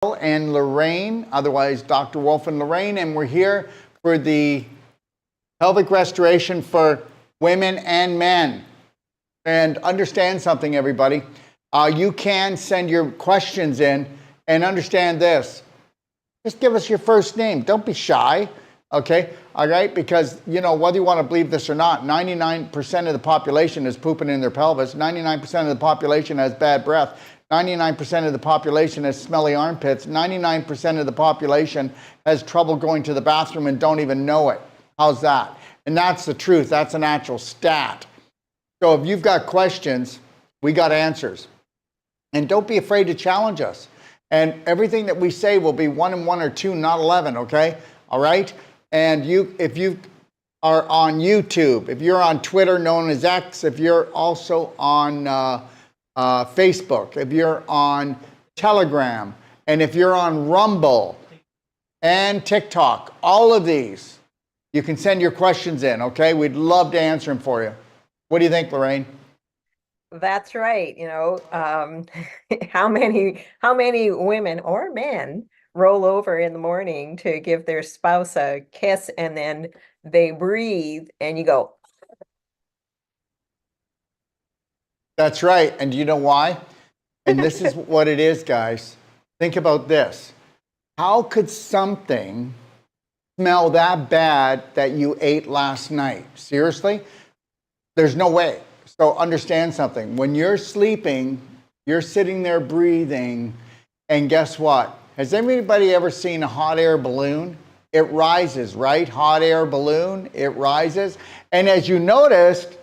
and Lorraine, otherwise Dr. Wolf and Lorraine, and we're here for the pelvic restoration for women and men. And understand something, everybody. You can send your questions in, and understand this. Just give us your first name. Don't be shy, okay? All right? Because, you know, whether you want to believe this or not, 99% of the population is pooping in their pelvis. 99% of the population has bad breath. 99% of the population has smelly armpits. 99% of the population has trouble going to the bathroom and don't even know it. How's that? And that's the truth. That's an actual stat. So if you've got questions, we got answers. And don't be afraid to challenge us. And everything that we say will be 1 and 1 or 2, not 11, okay? All right? And if you are on YouTube, if you're on Twitter, known as X, if you're also on Facebook, if you're on Telegram, and if you're on Rumble and TikTok, all of these, you can send your questions in, okay? We'd love to answer them for you. What do you think, Lorraine? That's right. You know, how many women or men roll over in the morning to give their spouse a kiss and then they breathe and you go, That's right. And do you know why? And this is what it is, guys. Think about this. How could something smell that bad that you ate last night? Seriously? There's no way. So understand something. When you're sleeping, you're sitting there breathing, and guess what? Has anybody ever seen a hot air balloon? It rises, right? Hot air balloon, it rises. And as you noticed,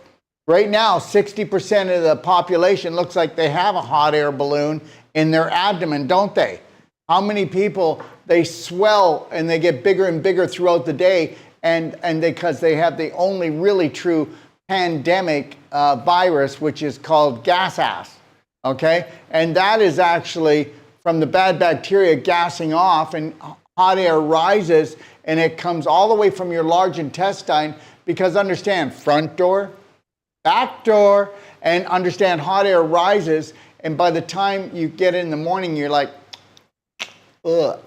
right now, 60% of the population looks like they have a hot air balloon in their abdomen, don't they? How many people, they swell and they get bigger and bigger throughout the day, and because they have the only really true pandemic virus, which is called gas ass, okay? And that is actually from the bad bacteria gassing off, and hot air rises, and it comes all the way from your large intestine, because understand, front door, back door, and understand hot air rises, and by the time you get in the morning, you're like, ugh,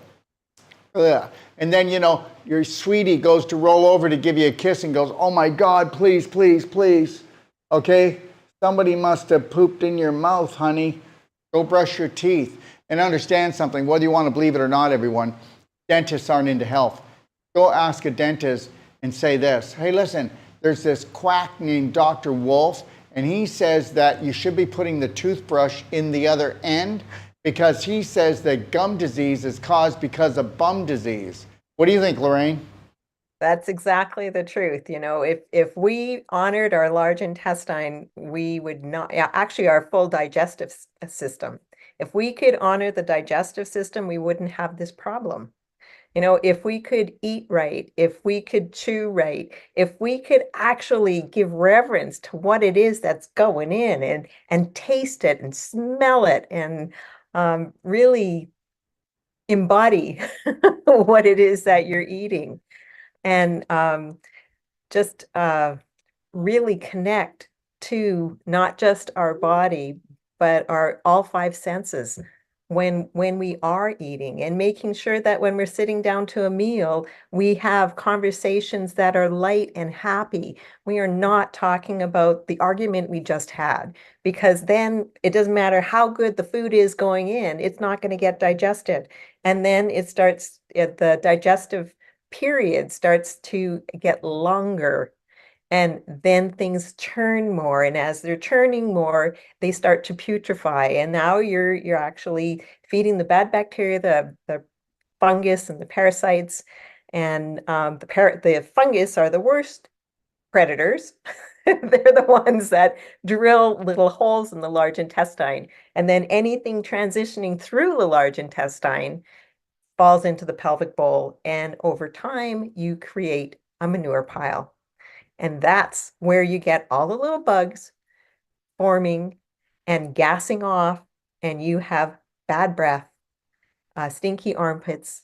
ugh. And then, you know, your sweetie goes to roll over to give you a kiss and goes, oh my God, please, please, please. Okay? Somebody must have pooped in your mouth, honey. Go brush your teeth. And understand something, whether you want to believe it or not, everyone, dentists aren't into health. Go ask a dentist and say this. Hey, listen, there's this quack named Dr. Wolf, and he says that you should be putting the toothbrush in the other end, because he says that gum disease is caused because of bum disease. What do you think, Lorraine? that's exactly the truth. You know, if we honored our large intestine, we would not, yeah, actually our full digestive system. If we could honor the digestive system, we wouldn't have this problem. You know, if we could eat right, if we could chew right, if we could actually give reverence to what it is that's going in and taste it and smell it and really embody what it is that you're eating, and just really connect to not just our body, but our all five senses when we are eating, and making sure that when we're sitting down to a meal, we have conversations that are light and happy. We are not talking about the argument we just had, because then it doesn't matter how good the food is going in, it's not going to get digested. And then the digestive period starts to get longer, and then things churn more, and as they're churning more, they start to putrefy, and now you're actually feeding the bad bacteria, the fungus and the parasites. And the fungus are the worst predators. They're the ones that drill little holes in the large intestine, and then anything transitioning through the large intestine falls into the pelvic bowl, and over time you create a manure pile. And that's where you get all the little bugs forming and gassing off, and you have bad breath, stinky armpits,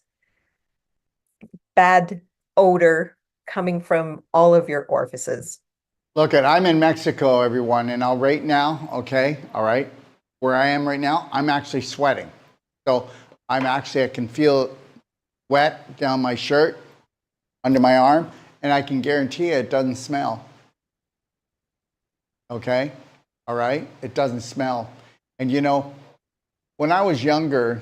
bad odor coming from all of your orifices. Look, I'm in Mexico, everyone, and right now, okay, all right, where I am right now, I'm actually sweating. So I can feel wet down my shirt, under my arm, and I can guarantee you it doesn't smell. Okay? All right? It doesn't smell. And you know, when I was younger,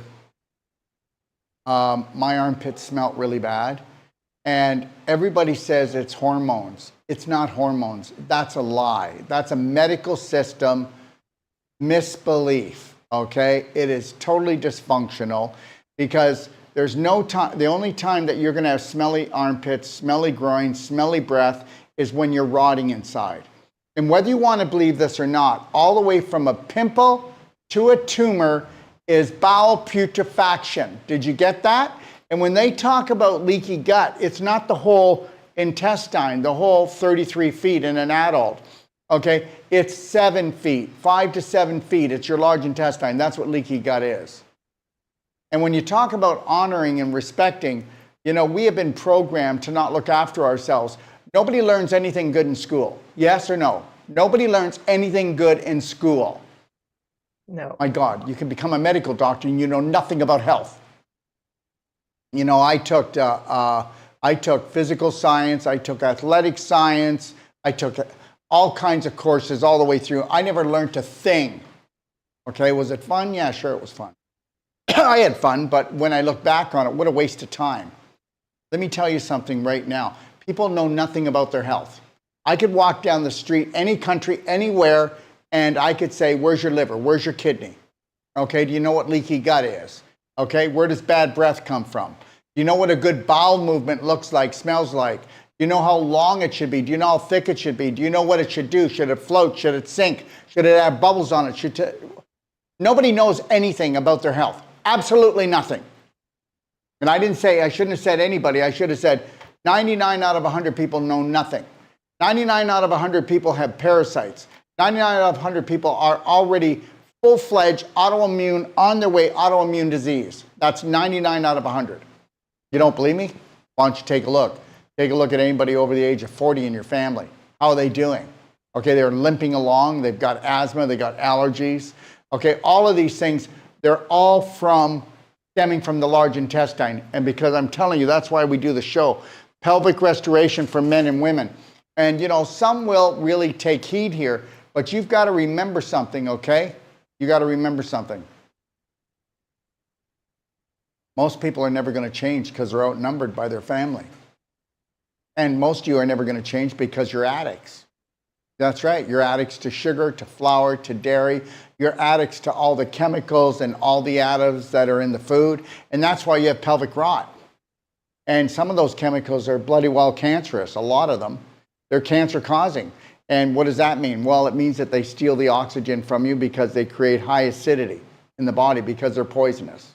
my armpits smelt really bad. And everybody says it's hormones. It's not hormones. That's a lie. That's a medical system misbelief. Okay? It is totally dysfunctional because there's no time. The only time that you're going to have smelly armpits, smelly groin, smelly breath is when you're rotting inside. And whether you want to believe this or not, all the way from a pimple to a tumor is bowel putrefaction. Did you get that? And when they talk about leaky gut, it's not the whole intestine, the whole 33 feet in an adult. Okay? It's 7 feet, 5 to 7 feet. It's your large intestine. That's what leaky gut is. And when you talk about honoring and respecting, you know, we have been programmed to not look after ourselves. Nobody learns anything good in school. Yes or no? Nobody learns anything good in school. No. My God, you can become a medical doctor and you know nothing about health. You know, I took physical science, I took athletic science, I took all kinds of courses all the way through. I never learned a thing. Okay, was it fun? Yeah, sure, it was fun. I had fun, but when I look back on it, what a waste of time. Let me tell you something right now. People know nothing about their health. I could walk down the street, any country, anywhere, and I could say, where's your liver? Where's your kidney? Okay, do you know what leaky gut is? Okay, where does bad breath come from? Do you know what a good bowel movement looks like, smells like? Do you know how long it should be? Do you know how thick it should be? Do you know what it should do? Should it float? Should it sink? Should it have bubbles on it? Nobody knows anything about their health. Absolutely nothing. And I shouldn't have said anybody. I should have said 99 out of 100 people know nothing. 99 out of 100 people have parasites. 99 out of 100 people are already full-fledged autoimmune, on their way autoimmune disease. That's 99 out of 100. You don't believe me? Why don't you take a look? Take a look at anybody over the age of 40 in your family. How are they doing? Okay, they're limping along. They've got asthma. They've got allergies. Okay, all of these things, they're all stemming from the large intestine. And because I'm telling you, that's why we do the show. Pelvic restoration for men and women. And, you know, some will really take heed here, but you've got to remember something, okay? You got to remember something. Most people are never going to change because they're outnumbered by their family. And most of you are never going to change because you're addicts. That's right. You're addicts to sugar, to flour, to dairy. You're addicts to all the chemicals and all the additives that are in the food. And that's why you have pelvic rot. And some of those chemicals are bloody well cancerous, a lot of them. They're cancer causing. And what does that mean? Well, it means that they steal the oxygen from you because they create high acidity in the body because they're poisonous.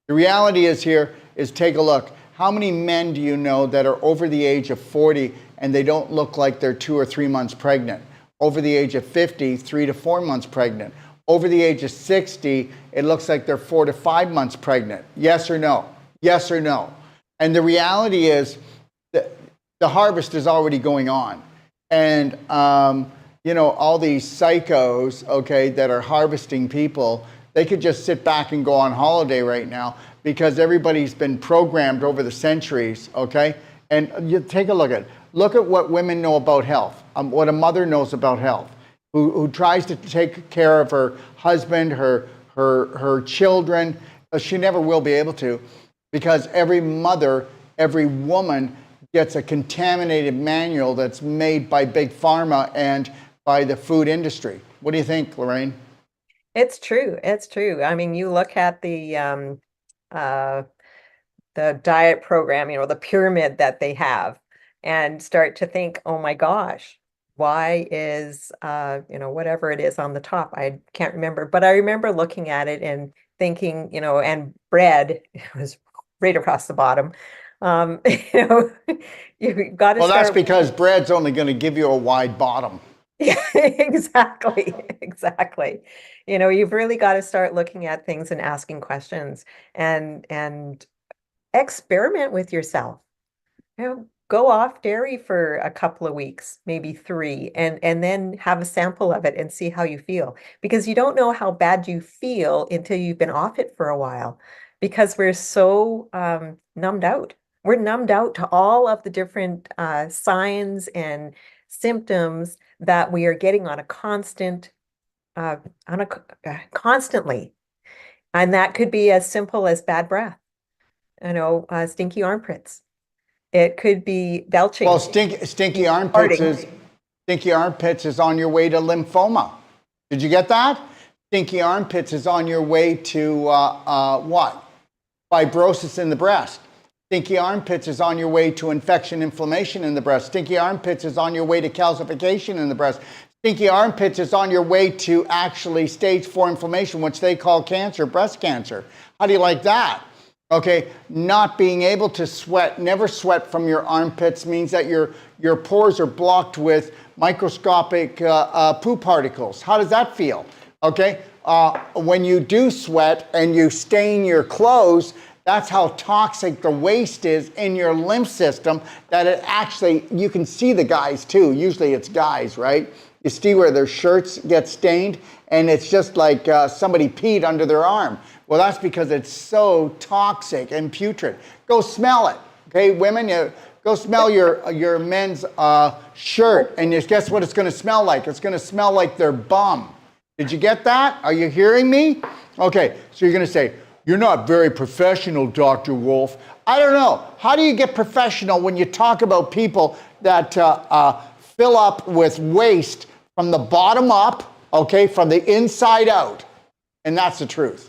The reality is here is take a look. How many men do you know that are over the age of 40 and they don't look like they're 2 or 3 months pregnant? Over the age of 50, 3 to 4 months pregnant. Over the age of 60, it looks like they're 4 to 5 months pregnant. Yes or no? Yes or no? And the reality is that the harvest is already going on. And, you know, all these psychos, okay, that are harvesting people, they could just sit back and go on holiday right now because everybody's been programmed over the centuries, okay? And you take a look at it. Look at what women know about health, what a mother knows about health, who tries to take care of her husband, her children. She never will be able to because every mother, every woman gets a contaminated manual that's made by Big Pharma and by the food industry. What do you think, Lorraine? It's true. It's true. I mean, you look at uh, the diet program, you know, the pyramid that they have, and start to think, oh my gosh, why is, you know, whatever it is on the top, I can't remember, but I remember looking at it and thinking, you know, and bread was right across the bottom. You know, you've got to Well, that's start. because bread's only going to give you a wide bottom. Yeah, exactly. Exactly. You know, you've really got to start looking at things and asking questions and experiment with yourself. You know, go off dairy for a couple of weeks, maybe 3, and then have a sample of it and see how you feel. Because you don't know how bad you feel until you've been off it for a while, because we're so numbed out. We're numbed out to all of the different signs and symptoms that we are getting on a constant, uh, constantly. And that could be as simple as bad breath, stinky armpits. It could be belching, Well, stinky armpits farting. is stinky armpits is on your way to lymphoma. Did you get that? Stinky armpits is on your way to what? Fibrosis in the breast. Stinky armpits is on your way to infection, inflammation in the breast. Stinky armpits is on your way to calcification in the breast. Stinky armpits is on your way to actually stage 4 inflammation, which they call cancer, breast cancer. How do you like that? Okay, not being able to sweat, never sweat from your armpits means that your pores are blocked with microscopic poo particles. How does that feel? Okay, when you do sweat and you stain your clothes, that's how toxic the waste is in your lymph system, that it actually, you can see the guys too. Usually it's guys, right? You see where their shirts get stained and it's just like somebody peed under their arm. Well, that's because it's so toxic and putrid. Go smell it, okay? Women, go smell your men's shirt, and just guess what it's gonna smell like? It's gonna smell like their bum. Did you get that? Are you hearing me? Okay, so you're gonna say, you're not very professional, Dr. Wolf. I don't know. How do you get professional when you talk about people that fill up with waste from the bottom up, okay, from the inside out? And that's the truth.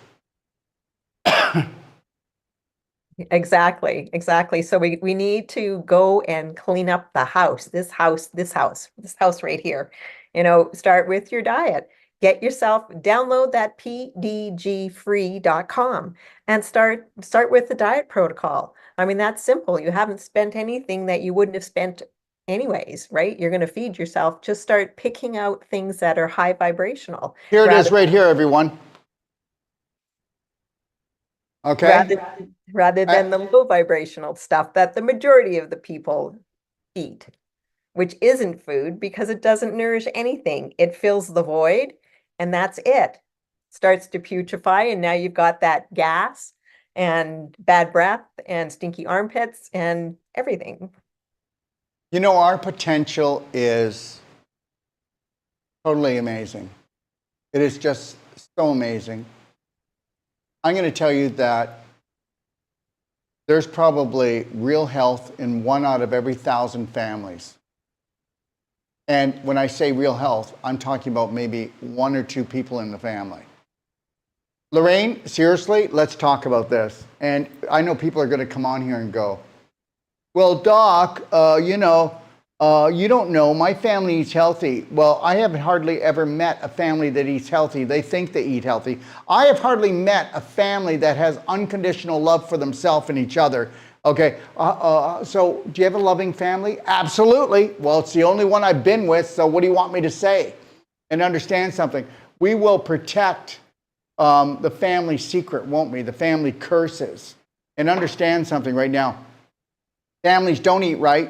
Exactly, exactly. So we need to go and clean up the house, this house, this house, this house right here. Start with your diet. Get yourself, download that pdgfree.com and start with the diet protocol. I mean, that's simple. You haven't spent anything that you wouldn't have spent anyways, right? You're going to feed yourself. Just start picking out things that are high vibrational Here it is rather right here, everyone. Okay? rather than the low vibrational stuff that the majority of the people eat, which isn't food because it doesn't nourish anything. It fills the void and that's it. Starts to putrefy, and now you've got that gas and bad breath and stinky armpits and everything. You know, our potential is totally amazing. It is just so amazing. I'm going to tell you that there's probably real health in 1 out of every 1,000 families. And when I say real health, I'm talking about maybe 1 or 2 people in the family. Lorraine, seriously, let's talk about this. And I know people are going to come on here and go, well, Doc, you don't know, my family eats healthy. Well, I have hardly ever met a family that eats healthy. They think they eat healthy. I have hardly met a family that has unconditional love for themselves and each other. Okay, so do you have a loving family? Absolutely. Well, it's the only one I've been with, so what do you want me to say? And understand something. We will protect the family secret, won't we? The family curses. And understand something right now. Families don't eat right.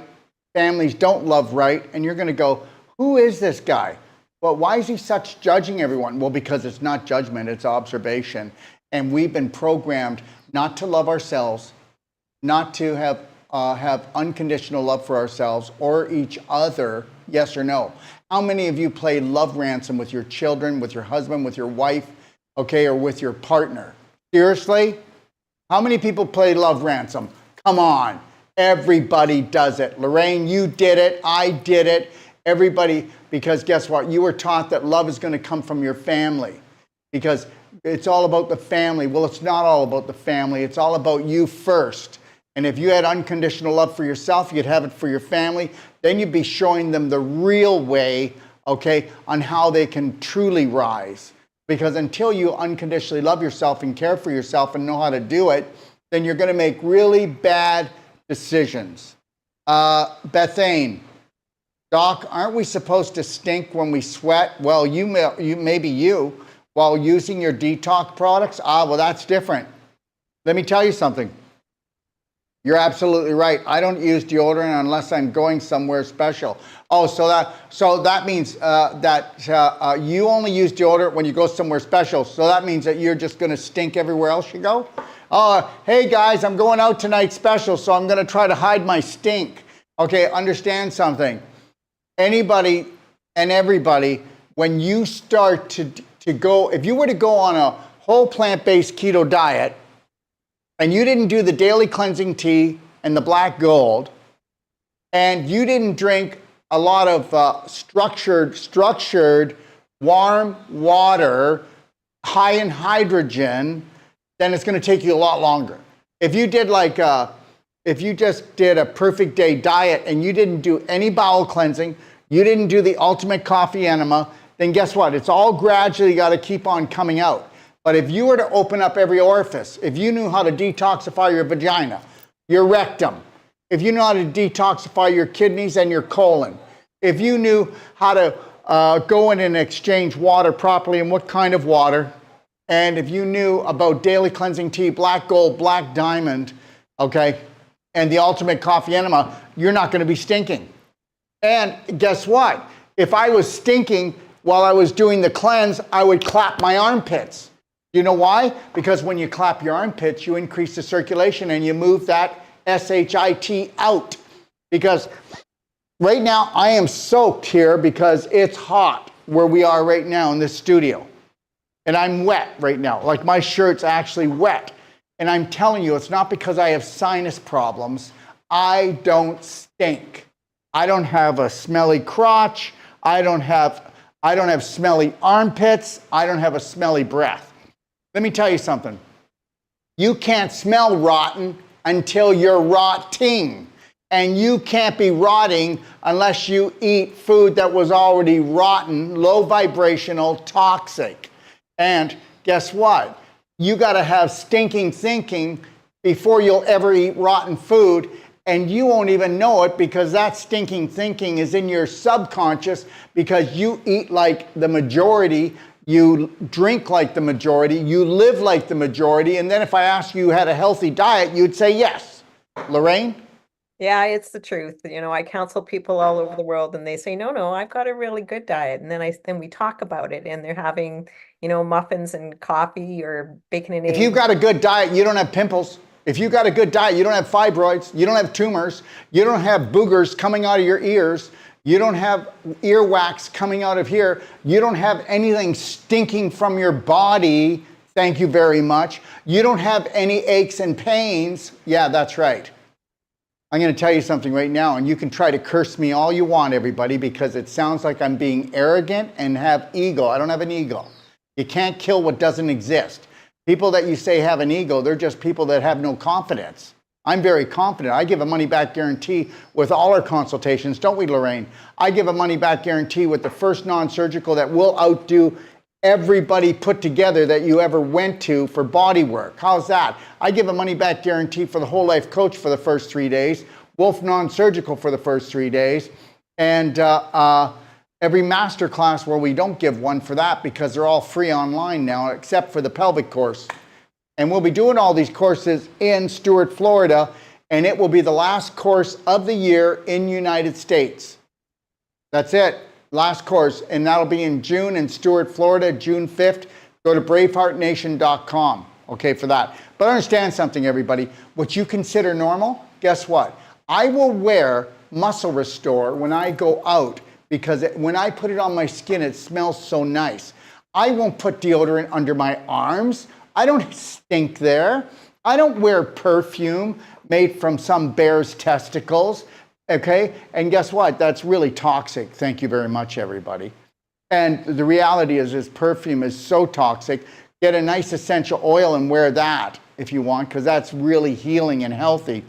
Families don't love right. And you're going to go, who is this guy? Well, why is he such judging everyone? Well, because it's not judgment, it's observation. And we've been programmed not to love ourselves, not to have unconditional love for ourselves or each other, yes or no. How many of you play love ransom with your children, with your husband, with your wife, okay, or with your partner? Seriously? How many people play love ransom? Come on. Everybody does it. Lorraine, you did it. I did it. Everybody, because guess what? You were taught that love is going to come from your family because it's all about the family. Well, it's not all about the family. It's all about you first. And if you had unconditional love for yourself, you'd have it for your family. Then you'd be showing them the real way, okay, on how they can truly rise. Because until you unconditionally love yourself and care for yourself and know how to do it, then you're going to make really bad decisions. Bethane, Doc, aren't we supposed to stink when we sweat? Well, maybe you, while using your detox products. Well, that's different. Let me tell you something. You're absolutely right. I don't use deodorant unless I'm going somewhere special. Oh, so that means that you only use deodorant when you go somewhere special. So that means that you're just going to stink everywhere else you go. Hey guys, I'm going out tonight special, so I'm going to try to hide my stink. Okay, understand something. Anybody and everybody, when you start to go, if you were to go on a whole plant-based keto diet, and you didn't do the daily cleansing tea and the black gold, and you didn't drink a lot of structured warm water, high in hydrogen, then it's going to take you a lot longer. If you did if you just did a perfect day diet and you didn't do any bowel cleansing, you didn't do the ultimate coffee enema, then guess what? It's all gradually got to keep on coming out. But if you were to open up every orifice, if you knew how to detoxify your vagina, your rectum, if you know how to detoxify your kidneys and your colon, if you knew how to go in and exchange water properly and what kind of water, and if you knew about daily cleansing tea, black gold, black diamond, okay, and the ultimate coffee enema, you're not going to be stinking. And guess what? If I was stinking while I was doing the cleanse, I would clap my armpits. You know why? Because when you clap your armpits, you increase the circulation and you move that SHIT out. Because right now I am soaked here because it's hot where we are right now in this studio. And I'm wet right now. Like my shirt's actually wet. And I'm telling you, it's not because I have sinus problems. I don't stink. I don't have a smelly crotch. I don't have smelly armpits. I don't have a smelly breath. Let me tell you something. You can't smell rotten until you're rotting. And you can't be rotting unless you eat food that was already rotten, low vibrational, toxic. And guess what? You got to have stinking thinking before you'll ever eat rotten food. And you won't even know it because that stinking thinking is in your subconscious because you eat like the majority. You drink like the majority, you live like the majority, and then if I asked you had a healthy diet, you'd say yes. Lorraine? Yeah, it's the truth. I counsel people all over the world and they say, no, I've got a really good diet. And then we talk about it and they're having, muffins and coffee or bacon and eggs. If you've got a good diet, you don't have pimples. If you've got a good diet, you don't have fibroids, you don't have tumors, you don't have boogers coming out of your ears, you don't have earwax coming out of here. You don't have anything stinking from your body. Thank you very much. You don't have any aches and pains. Yeah, that's right. I'm going to tell you something right now, and you can try to curse me all you want, everybody, because it sounds like I'm being arrogant and have ego. I don't have an ego. You can't kill what doesn't exist. People that you say have an ego, they're just people that have no confidence. I'm very confident. I give a money-back guarantee with all our consultations, don't we, Lorraine? I give a money-back guarantee with the first non-surgical that will outdo everybody put together that you ever went to for body work. How's that? I give a money-back guarantee for the whole life coach for the first 3 days, Wolf non-surgical for the first 3 days, and every master class where we don't give one for that because they're all free online now, except for the pelvic course. And we'll be doing all these courses in Stuart, Florida, and it will be the last course of the year in United States. That's it, last course, and that'll be in June in Stuart, Florida, June 5th. Go to braveheartnation.com, okay, for that. But understand something, everybody. What you consider normal, guess what? I will wear Muscle Restore when I go out because when I put it on my skin, it smells so nice. I won't put deodorant under my arms. I don't stink there. I don't wear perfume made from some bear's testicles, okay? And guess what? That's really toxic. Thank you very much, everybody. And the reality is perfume is so toxic. Get a nice essential oil and wear that if you want, because that's really healing and healthy.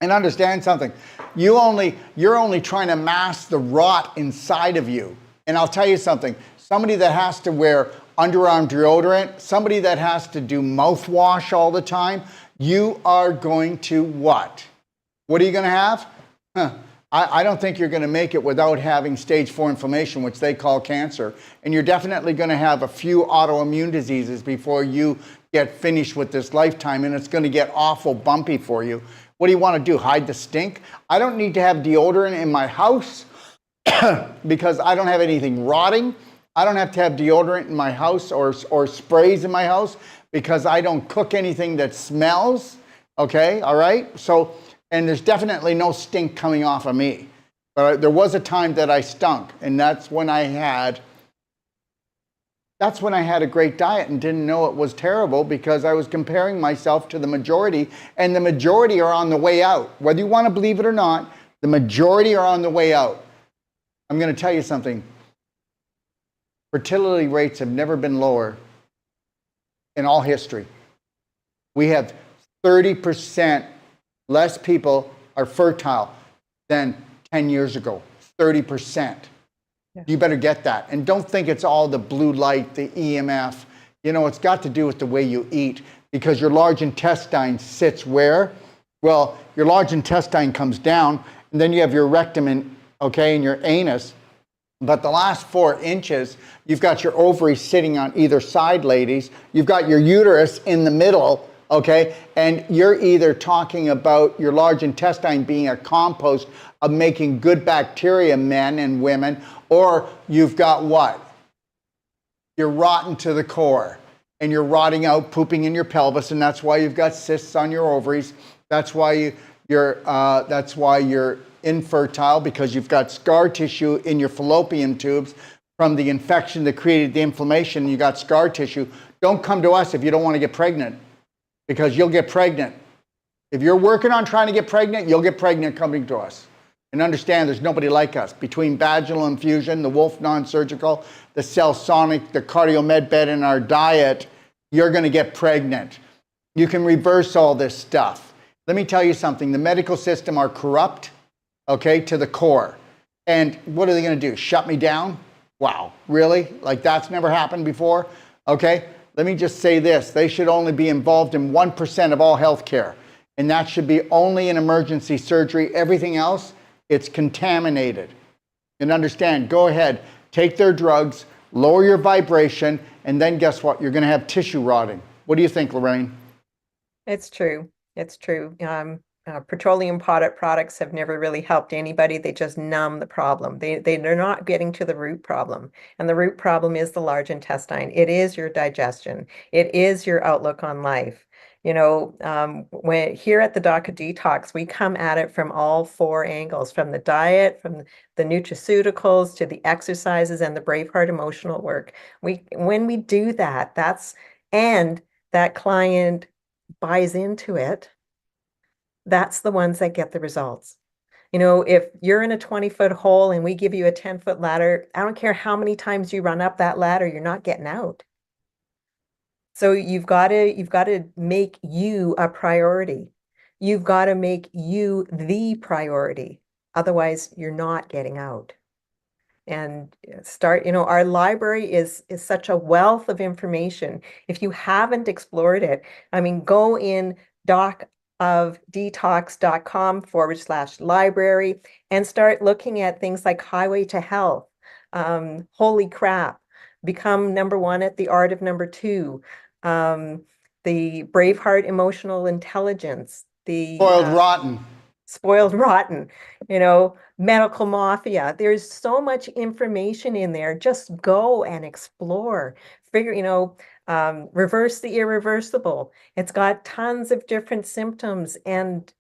And understand something. You're only trying to mask the rot inside of you. And I'll tell you something. Somebody that has to wear underarm deodorant, somebody that has to do mouthwash all the time, you are going to what? What are you going to have? I don't think you're going to make it without having stage 4 inflammation, which they call cancer. And you're definitely going to have a few autoimmune diseases before you get finished with this lifetime, and it's going to get awful bumpy for you. What do you want to do? Hide the stink? I don't need to have deodorant in my house because I don't have anything rotting. I don't have to have deodorant in my house or sprays in my house because I don't cook anything that smells. Okay, all right? So, and there's definitely no stink coming off of me. But there was a time that I stunk, and that's when I had a great diet and didn't know it was terrible because I was comparing myself to the majority, and the majority are on the way out. Whether you want to believe it or not, the majority are on the way out. I'm going to tell you something. Fertility rates have never been lower in all history. We have 30% less people are fertile than 10 years ago. 30%. Yeah. You better get that. And don't think it's all the blue light, the EMF. You know, it's got to do with the way you eat, because your large intestine sits where? Well, your large intestine comes down, and then you have your rectum and your anus. But the last 4 inches, you've got your ovaries sitting on either side, ladies. You've got your uterus in the middle, okay? And you're either talking about your large intestine being a compost of making good bacteria, men and women, or you've got what? You're rotten to the core, and you're rotting out, pooping in your pelvis, and that's why you've got cysts on your ovaries. That's why you're infertile, because you've got scar tissue in your fallopian tubes from the infection that created the inflammation. You got scar tissue. Don't come to us if you don't want to get pregnant, because you'll get pregnant. If you're working on trying to get pregnant, you'll get pregnant coming to us. And understand, there's nobody like us. Between vaginal infusion, the Wolf non-surgical, the Cellsonic, the CardioMed bed, and our diet, you're going to get pregnant. You can reverse all this stuff. Let me tell you something. The medical system are corrupt, okay, to the core. And what are they going to do? Shut me down? Wow, really? Like that's never happened before? Okay, let me just say this. They should only be involved in 1% of all healthcare. And that should be only in emergency surgery. Everything else, it's contaminated. And understand, go ahead, take their drugs, lower your vibration, and then guess what? You're going to have tissue rotting. What do you think, Lorraine? It's true. It's true. Petroleum products have never really helped anybody. They just numb the problem. They're not getting to the root problem. And the root problem is the large intestine. It is your digestion. It is your outlook on life. You know, when here at the Doc of Detox, we come at it from all 4 angles, from the diet, from the nutraceuticals to the exercises and the Braveheart emotional work. When we do that, and that client buys into it, that's the ones that get the results. You know, if you're in a 20-foot hole and we give you a 10-foot ladder, I don't care how many times you run up that ladder, you're not getting out. So you've got to make you a priority. You've got to make you the priority. Otherwise, you're not getting out. And start, you know, our library is such a wealth of information. If you haven't explored it, I mean, go in docofdetox.com/library and start looking at things like Highway to Health, Holy Crap, Become Number One at the Art of Number Two, the Braveheart Emotional Intelligence, the Spoiled Rotten, you know, Medical Mafia. There's so much information in there. Just go and explore. Figure, you know, Reverse the Irreversible. It's got tons of different symptoms and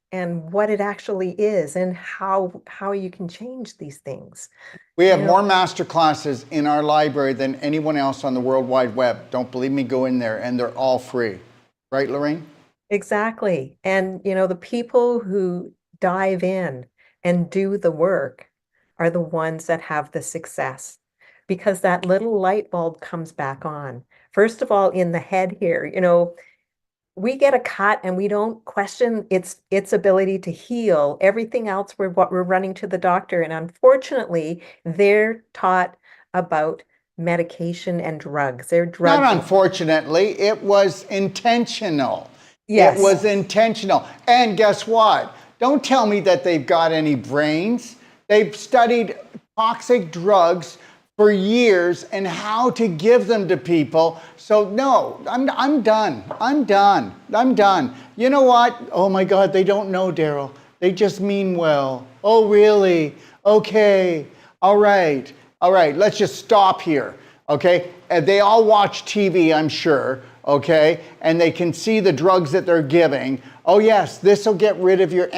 what it actually is and how you can change these things. We have more master classes in our library than anyone else on the World Wide Web. Don't believe me, go in there, and they're all free. Right, Lorraine? Exactly. And, you know, the people who dive in and do the work are the ones that have the success, because that little light bulb comes back on. First of all, in the head here, you know, we get a cut and we don't question its ability to heal. Everything else, we're running to the doctor. And unfortunately, they're taught about medication and drugs. They're drugs. Not unfortunately, it was intentional. Yes. It was intentional. And guess what? Don't tell me that they've got any brains. They've studied toxic drugs for years and how to give them to people. So no, I'm done. I'm done. I'm done. You know what? Oh my God, they don't know, Daryl. They just mean well. Oh, really? Okay. All right. All right. Let's just stop here. Okay. And they all watch TV, I'm sure. Okay. And they can see the drugs that they're giving. Oh yes, this will get rid of your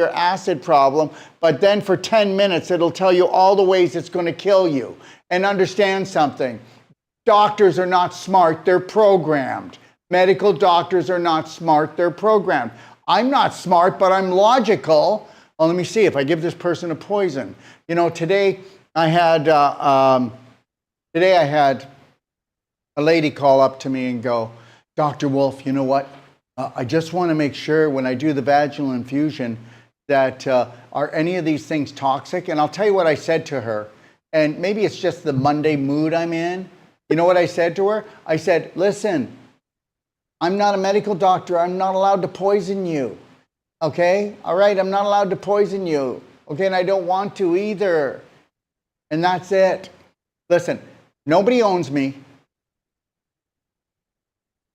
acid problem, but then for 10 minutes it'll tell you all the ways it's going to kill you. And understand something. Doctors are not smart, they're programmed. Medical doctors are not smart, they're programmed. I'm not smart, but I'm logical. Well, let me see if I give this person a poison. You know, today I had a lady call up to me and go, Dr. Wolf, you know what? I just want to make sure when I do the vaginal infusion that are any of these things toxic? And I'll tell you what I said to her. And maybe it's just the Monday mood I'm in. You know what I said to her? I said, listen, I'm not a medical doctor. I'm not allowed to poison you. Okay? All right, I'm not allowed to poison you. Okay, and I don't want to either. And that's it. Listen, nobody owns me,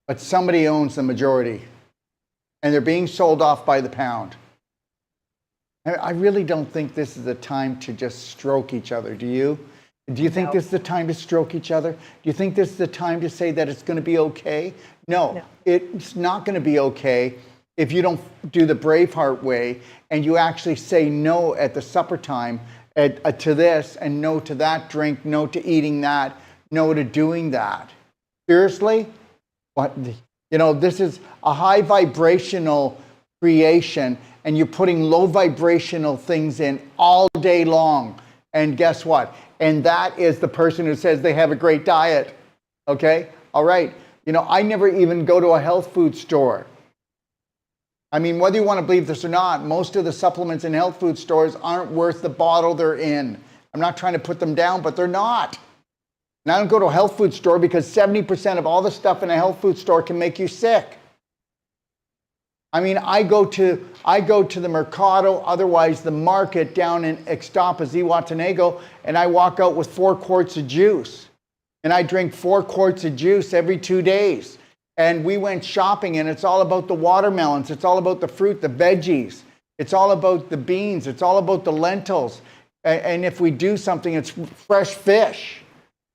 but somebody owns the majority. And they're being sold off by the pound. I really don't think this is the time to just stroke each other, do you? Do you think this is the time to stroke each other? Do you think this is the time to say that it's going to be okay? No, it's not going to be okay if you don't do the Braveheart way and you actually say no at the supper time to this and no to that drink, no to eating that, no to doing that. Seriously? You know, this is a high vibrational creation and you're putting low vibrational things in all day long. And guess what? And that is the person who says they have a great diet. Okay? All right. You know, I never even go to a health food store. I mean, whether you want to believe this or not, most of the supplements in health food stores aren't worth the bottle they're in. I'm not trying to put them down, but they're not. And I don't go to a health food store because 70% of all the stuff in a health food store can make you sick. I mean, I go to the Mercado, otherwise the market down in Ixtapa, Zihuatanejo, and I walk out with 4 quarts of juice. And I drink 4 quarts of juice every 2 days. And we went shopping and it's all about the watermelons. It's all about the fruit, the veggies. It's all about the beans. It's all about the lentils. And if we do something, it's fresh fish.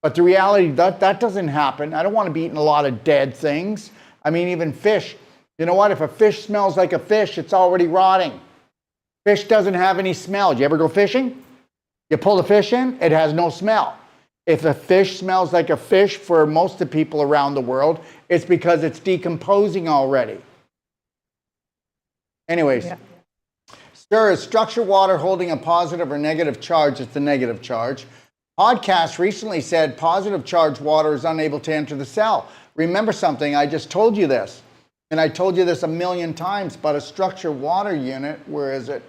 But the reality, that doesn't happen. I don't want to be eating a lot of dead things. I mean, even fish. You know what? If a fish smells like a fish, it's already rotting. Fish doesn't have any smell. Do you ever go fishing? You pull the fish in, it has no smell. If a fish smells like a fish for most of the people around the world, it's because it's decomposing already. Anyways, sir, is structured water holding a positive or negative charge? It's the negative charge. Podcast recently said positive charged water is unable to enter the cell. Remember something, I just told you this. And I told you this a million times, but a structured water unit, where is it?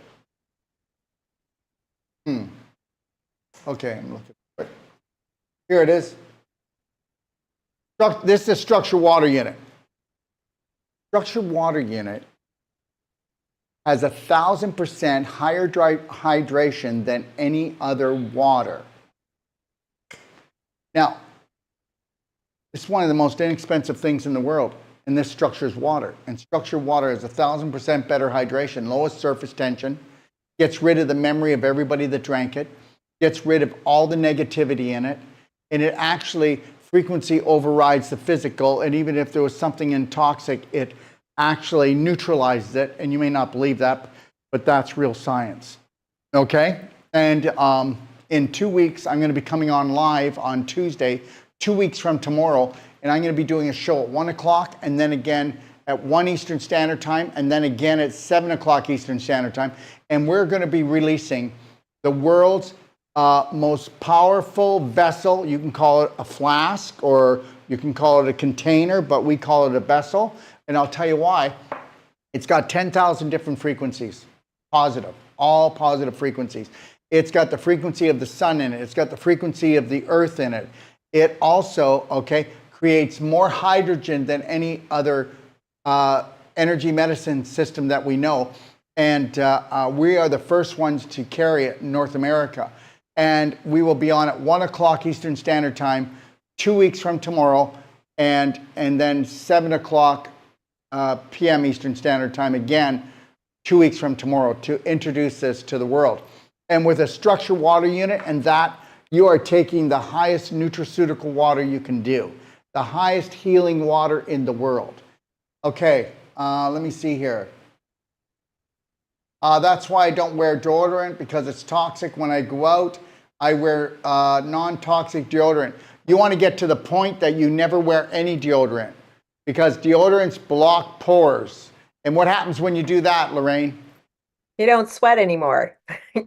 Okay, I'm looking for it. Here it is. This is a structured water unit. Structured water unit has 1,000% higher hydration than any other water. Now, it's one of the most inexpensive things in the world, and this structures water. And structured water has 1,000% better hydration, lowest surface tension, gets rid of the memory of everybody that drank it, gets rid of all the negativity in it, and it actually frequency overrides the physical, and even if there was something intoxic, it actually neutralizes it, and you may not believe that, but that's real science. Okay? And in 2 weeks, I'm going to be coming on live on Tuesday, 2 weeks from tomorrow, and I'm going to be doing a show at 1 o'clock, and then again at 1 Eastern Standard Time, and then again at 7 o'clock Eastern Standard Time, and we're going to be releasing the world's most powerful vessel. You can call it a flask, or you can call it a container, but we call it a vessel, and I'll tell you why. It's got 10,000 different frequencies, positive, all positive frequencies. It's got the frequency of the sun in it. It's got the frequency of the earth in it. It also, creates more hydrogen than any other energy medicine system that we know. And we are the first ones to carry it in North America. and we will be on at 1 o'clock Eastern Standard Time, 2 weeks from tomorrow, and then 7 o'clock p.m. Eastern Standard Time again, 2 weeks from tomorrow, to introduce this to the world. And with a structured water unit and that, you are taking the highest nutraceutical water you can do, the highest healing water in the world. Okay, let me see here. That's why I don't wear deodorant, because it's toxic. When I go out, I wear non-toxic deodorant. You want to get to the point that you never wear any deodorant, because deodorants block pores. And what happens when you do that, Lorraine? You don't sweat anymore.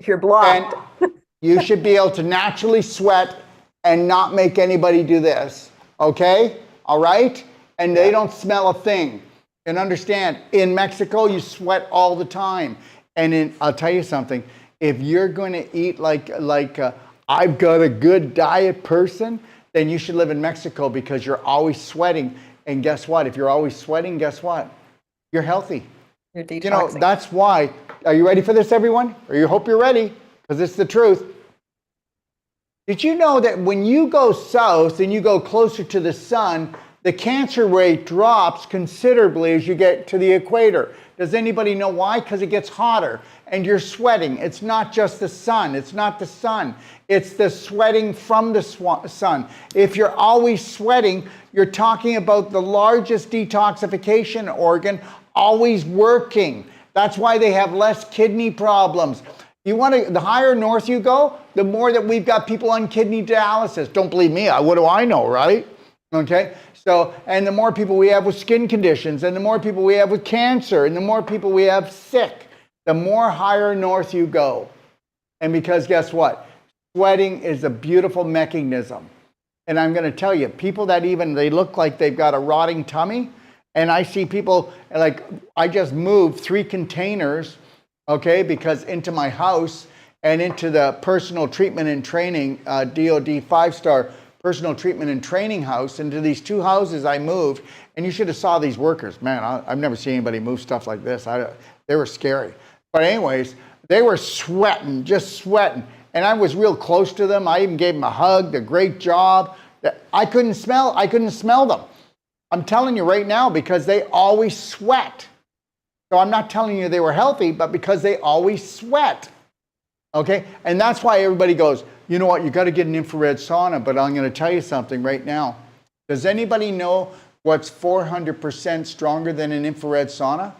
You're blocked. And you should be able to naturally sweat and not make anybody do this. Okay? All right? And they don't smell a thing. And understand, in Mexico, you sweat all the time. And I'll tell you something. If you're going to eat like I've got a good diet person, then you should live in Mexico, because you're always sweating. And guess what? If you're always sweating, guess what? You're healthy. You're detoxing. You know, that's why. Are you ready for this, everyone? Or you hope you're ready, because it's the truth. Did you know that when you go south and you go closer to the sun, the cancer rate drops considerably as you get to the equator? Does anybody know why? Because it gets hotter and you're sweating. It's not just the sun. It's not the sun. It's the sweating from the sun. If you're always sweating, you're talking about the largest detoxification organ always working. That's why they have less kidney problems. You want to, the higher north you go, the more that we've got people on kidney dialysis. Don't believe me. What do I know, right? Okay. So, and the more people we have with skin conditions, and the more people we have with cancer, and the more people we have sick, the more higher north you go. And because guess what? Sweating is a beautiful mechanism. And I'm going to tell you, people that they look like they've got a rotting tummy. And I see people, like, I just moved 3 containers, okay, because into my house and into the personal treatment and training, DOD 5-star personal treatment and training house, into these 2 houses I moved. And you should have saw these workers. Man, I've never seen anybody move stuff like this. They were scary. But anyways, they were sweating, just sweating. And I was real close to them. I even gave them a hug, a great job. I couldn't smell them. I'm telling you right now, because they always sweat. So I'm not telling you they were healthy, but because they always sweat. Okay? And that's why everybody goes, you know what, you got to get an infrared sauna. But I'm going to tell you something right now. Does anybody know what's 400% stronger than an infrared sauna?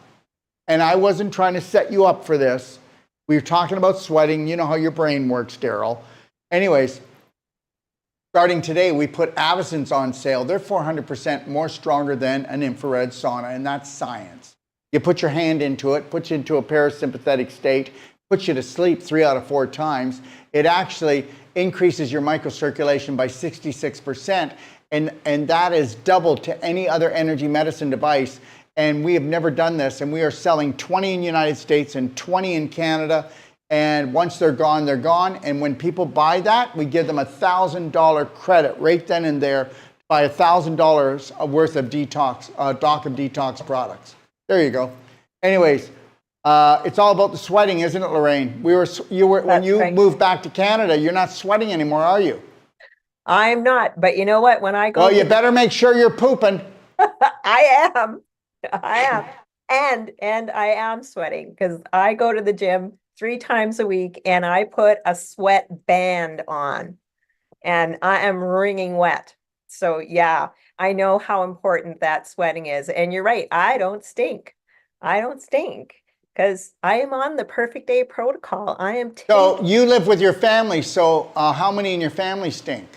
And I wasn't trying to set you up for this. We were talking about sweating. You know how your brain works, Daryl. Anyways, starting today, we put Avicens on sale. They're 400% more stronger than an infrared sauna, and that's science. You put your hand into it, puts you into a parasympathetic state, puts you to sleep 3 out of 4 times. It actually increases your microcirculation by 66%, and that is double to any other energy medicine device. And we have never done this, and we are selling 20 in the United States and 20 in Canada. And once they're gone, they're gone. And when people buy that, we give them $1,000 credit right then and there to buy $1,000 worth of detox, dock of detox products. There you go. Anyways, it's all about the sweating, isn't it, Lorraine? When you moved back to Canada, you're not sweating anymore, are you? I'm not, but you know what? When I go, well, you better make sure you're pooping. I am, and I am sweating, because I go to the gym 3 times a week, and I put a sweat band on, and I am wringing wet. So yeah, I know how important that sweating is. And you're right, I don't stink. Because I am on the perfect day protocol. I am. So you live with your family. So how many in your family stink?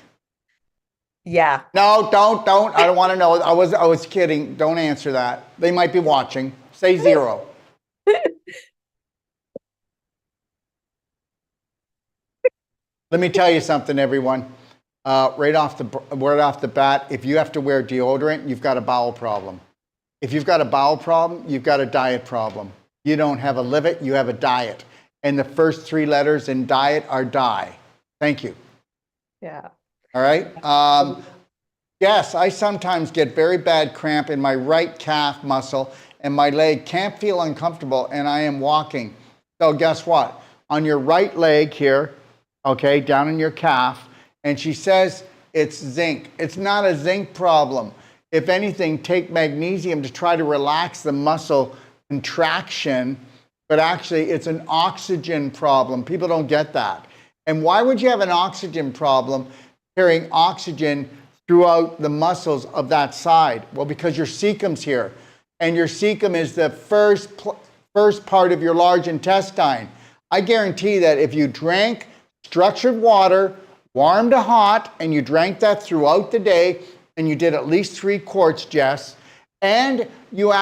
Yeah. No, don't. I don't want to know. I was kidding. Don't answer that. They might be watching. Say 0. Let me tell you something, everyone. Right off the bat, if you have to wear deodorant, you've got a bowel problem. If you've got a bowel problem, you've got a diet problem. You don't have a live it, you have a diet. And the first 3 letters in diet are die. Thank you. Yeah. All right. Yes, I sometimes get very bad cramp in my right calf muscle, and my leg can't feel uncomfortable, and I am walking. So guess what? On your right leg here, okay, down in your calf. And she says it's zinc. It's not a zinc problem. If anything, take magnesium to try to relax the muscle contraction, but actually it's an oxygen problem. People don't get that. And why would you have an oxygen problem carrying oxygen throughout the muscles of that side? Well, because your cecum's here. And your cecum is the first part of your large intestine. I guarantee that if you drank structured water, warm to hot, and you drank that throughout the day, and you did at least 3 quarts, Jess, and you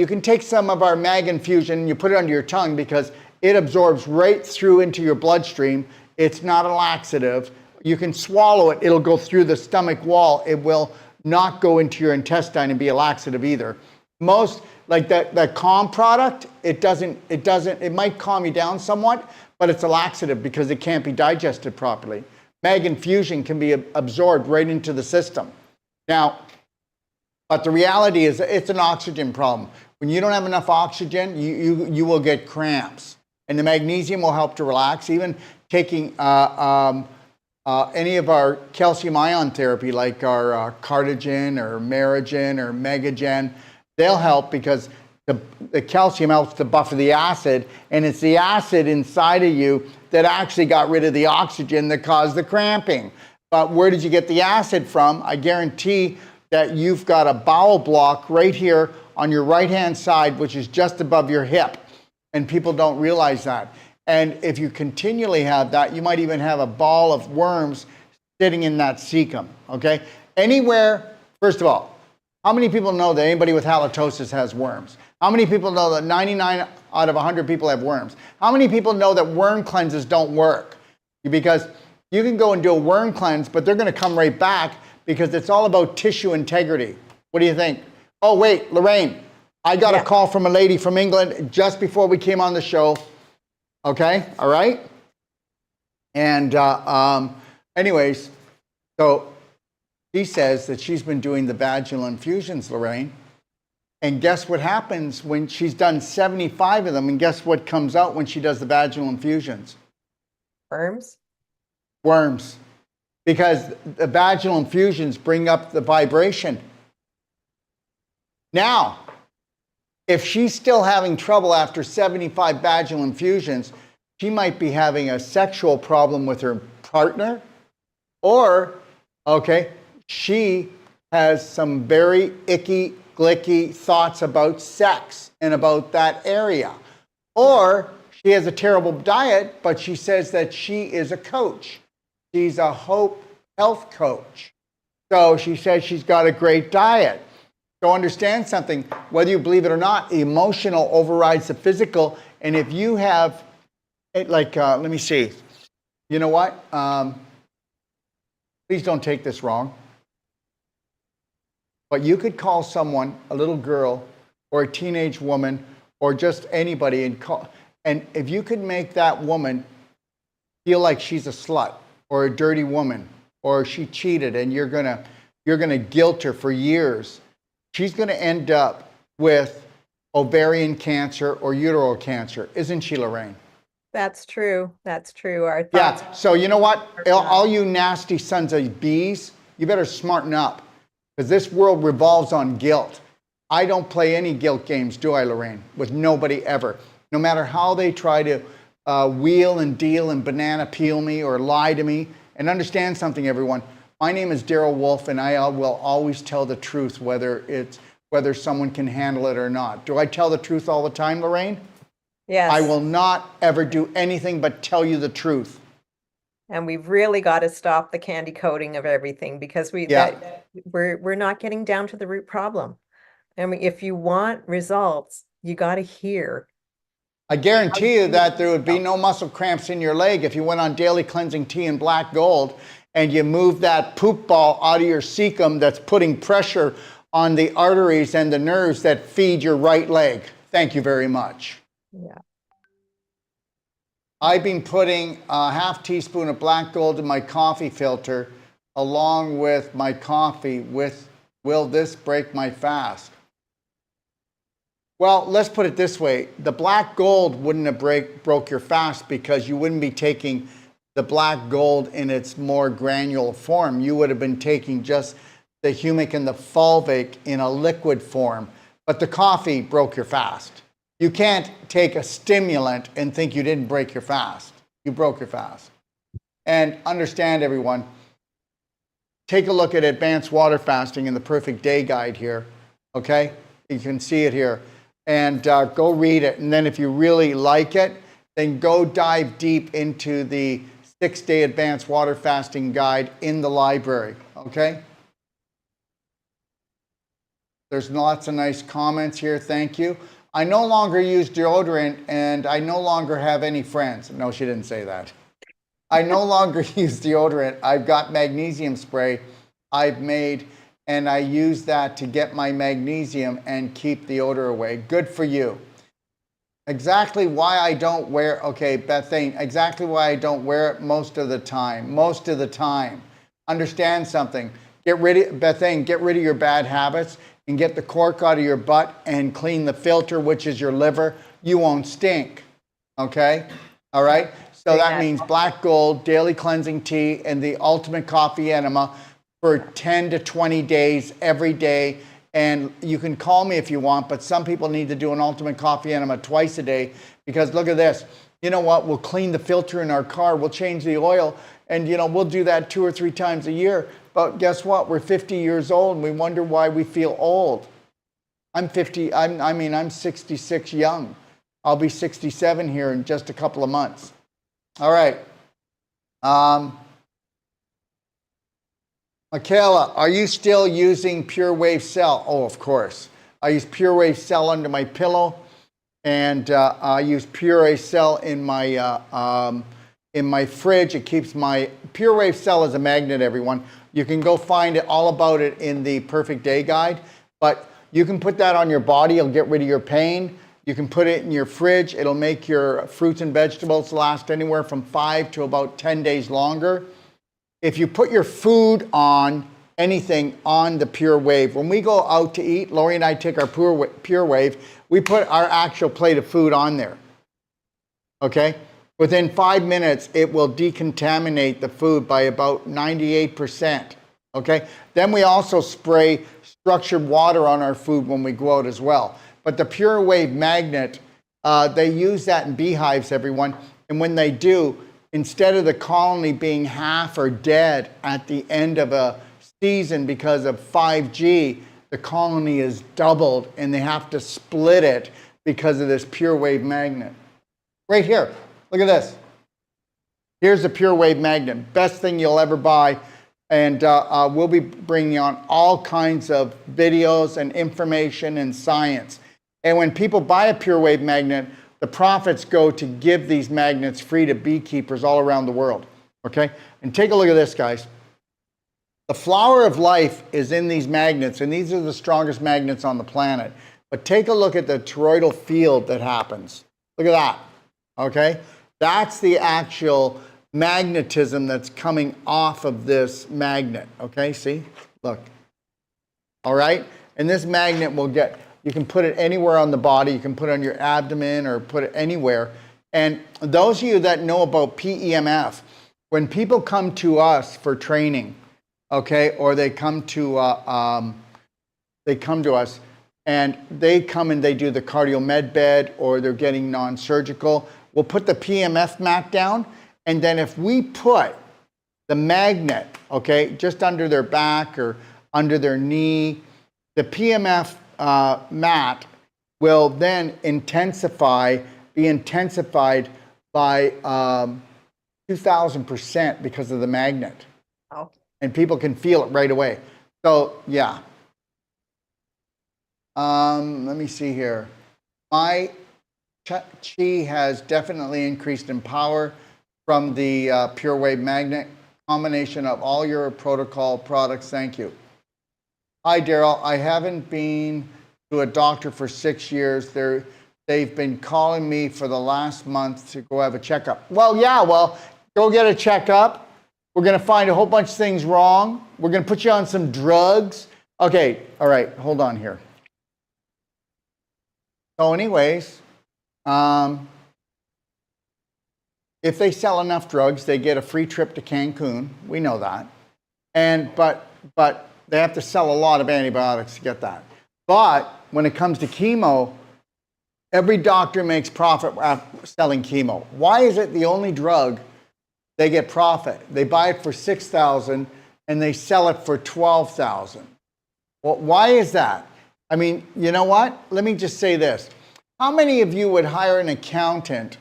can take some of our mag infusion and you put it under your tongue because it absorbs right through into your bloodstream. It's not a laxative. You can swallow it. It'll go through the stomach wall. It will not go into your intestine and be a laxative either. Most, like that calm product, it might calm you down somewhat, but it's a laxative because it can't be digested properly. Mag infusion can be absorbed right into the system. Now, but the reality is it's an oxygen problem. When you don't have enough oxygen, you will get cramps. And the magnesium will help to relax. Even taking any of our calcium ion therapy, like our Cardigen or Merigen or Megagen, they'll help because the calcium helps to buffer the acid, and it's the acid inside of you that actually got rid of the oxygen that caused the cramping. But where did you get the acid from? I guarantee that you've got a bowel block right here on your right-hand side, which is just above your hip, and people don't realize that. And if you continually have that, you might even have a ball of worms sitting in that cecum, okay? Anywhere, first of all, how many people know that anybody with halitosis has worms? How many people know that 99 out of 100 people have worms? How many people know that worm cleanses don't work? Because you can go and do a worm cleanse, but they're going to come right back because it's all about tissue integrity. What do you think? Oh, wait, Lorraine, I got a call from a lady from England just before we came on the show. Okay, all right? And anyways, so she says that she's been doing the vaginal infusions, Lorraine. And guess what happens when she's done 75 of them? And guess what comes out when she does the vaginal infusions? Worms? Worms. Because the vaginal infusions bring up the vibration. Now, if she's still having trouble after 75 vaginal infusions, she might be having a sexual problem with her partner, or, okay, she has some very icky, glicky thoughts about sex and about that area. Or she has a terrible diet, but she says that she is a coach. She's a Hope health coach. So she says she's got a great diet. So understand something, whether you believe it or not, emotional overrides the physical. And if you have, let me see. You know what? Please don't take this wrong. But you could call someone, a little girl, or a teenage woman, or just anybody, and if you could make that woman feel like she's a slut, or a dirty woman, or she cheated, and you're gonna guilt her for years, she's gonna end up with ovarian cancer or uterine cancer, isn't she, Lorraine? That's true. That's true. Our thoughts. Yeah. So you know what? All you nasty sons of bees, you better smarten up. Because this world revolves on guilt. I don't play any guilt games, do I, Lorraine? With nobody ever. No matter how they try to wheel and deal and banana peel me or lie to me. And understand something, everyone. My name is Daryl Wolf, and I will always tell the truth, whether someone can handle it or not. Do I tell the truth all the time, Lorraine? Yes. I will not ever do anything but tell you the truth. And we've really got to stop the candy coating of everything because we're not getting down to the root problem. I mean, if you want results, you got to hear. I guarantee you that there would be no muscle cramps in your leg if you went on daily cleansing tea and black gold and you moved that poop ball out of your cecum that's putting pressure on the arteries and the nerves that feed your right leg. Thank you very much. Yeah. I've been putting a half teaspoon of black gold in my coffee filter along with my coffee with, will this break my fast? Well, let's put it this way. The black gold wouldn't have broke your fast because you wouldn't be taking the black gold in its more granular form. You would have been taking just the humic and the fulvic in a liquid form, but the coffee broke your fast. You can't take a stimulant and think you didn't break your fast. You broke your fast. And understand, everyone, take a look at advanced water fasting in the Perfect Day Guide here, okay? You can see it here. And go read it. And then if you really like it, then go dive deep into the 6-Day Advanced Water Fasting Guide in the library, okay? There's lots of nice comments here. Thank you. I no longer use deodorant and I no longer have any friends. No, she didn't say that. I no longer use deodorant. I've got magnesium spray I've made, and I use that to get my magnesium and keep the odor away. Good for you. Exactly why I don't wear, okay, Bethane, exactly why I don't wear it most of the time. Most of the time. Understand something. Bethane, get rid of your bad habits and get the cork out of your butt and clean the filter, which is your liver. You won't stink. Okay? All right? So that means black gold, daily cleansing tea, and the ultimate coffee enema for 10 to 20 days every day. And you can call me if you want, but some people need to do an ultimate coffee enema twice a day because look at this. You know what? We'll clean the filter in our car. We'll change the oil. And, you know, we'll do that 2 or 3 times a year. But guess what? We're 50 years old and we wonder why we feel old. I'm 66 young. I'll be 67 here in just a couple of months. All right. Michaela, are you still using Pure Wave Cell? Oh, of course. I use Pure Wave Cell under my pillow, and I use Pure Wave Cell in my fridge. It keeps my Pure Wave Cell as a magnet, everyone. You can go find it all about it in the Perfect Day Guide, but you can put that on your body. It'll get rid of your pain. You can put it in your fridge. It'll make your fruits and vegetables last anywhere from 5 to about 10 days longer. If you put your food on anything on the Pure Wave, when we go out to eat, Lori and I take our Pure Wave, we put our actual plate of food on there. Okay? Within 5 minutes, it will decontaminate the food by about 98%. Okay? Then we also spray structured water on our food when we go out as well. But the Pure Wave magnet, they use that in beehives, everyone. And when they do, instead of the colony being half or dead at the end of a season because of 5G, the colony is doubled and they have to split it because of this Pure Wave magnet. Right here, look at this. Here's the Pure Wave magnet, best thing you'll ever buy. And we'll be bringing on all kinds of videos and information and science. And when people buy a Pure Wave magnet, the profits go to give these magnets free to beekeepers all around the world, okay? And take a look at this, guys. The flower of life is in these magnets, and these are the strongest magnets on the planet. But take a look at the toroidal field that happens. Look at that, okay? That's the actual magnetism that's coming off of this magnet, okay? See? Look. All right? And this magnet will get... You can put it anywhere on the body. You can put it on your abdomen or put it anywhere. And those of you that know about PEMF, when people come to us for training, okay, or they come to us and they come and they do the cardio med bed or they're getting non-surgical, we'll put the PEMF mat down, and then if we put the magnet, okay, just under their back or under their knee, the PEMF mat will then be intensified by 2,000% because of the magnet. Oh. And people can feel it right away. So, yeah. Let me see here. My chi has definitely increased in power from the Pure Wave magnet. Combination of all your protocol products. Thank you. Hi, Daryl. I haven't been to a doctor for 6 years. They've been calling me for the last month to go have a checkup. Well, yeah, go get a checkup. We're going to find a whole bunch of things wrong. We're going to put you on some drugs. Okay, all right, hold on here. So anyways, If they sell enough drugs, they get a free trip to Cancun. We know that. But they have to sell a lot of antibiotics to get that. But when it comes to chemo, every doctor makes profit selling chemo. Why is it the only drug they get profit? They buy it for $6,000 and they sell it for $12,000. Well, why is that? I mean, you know what? Let me just say this. How many of you would hire an accountant,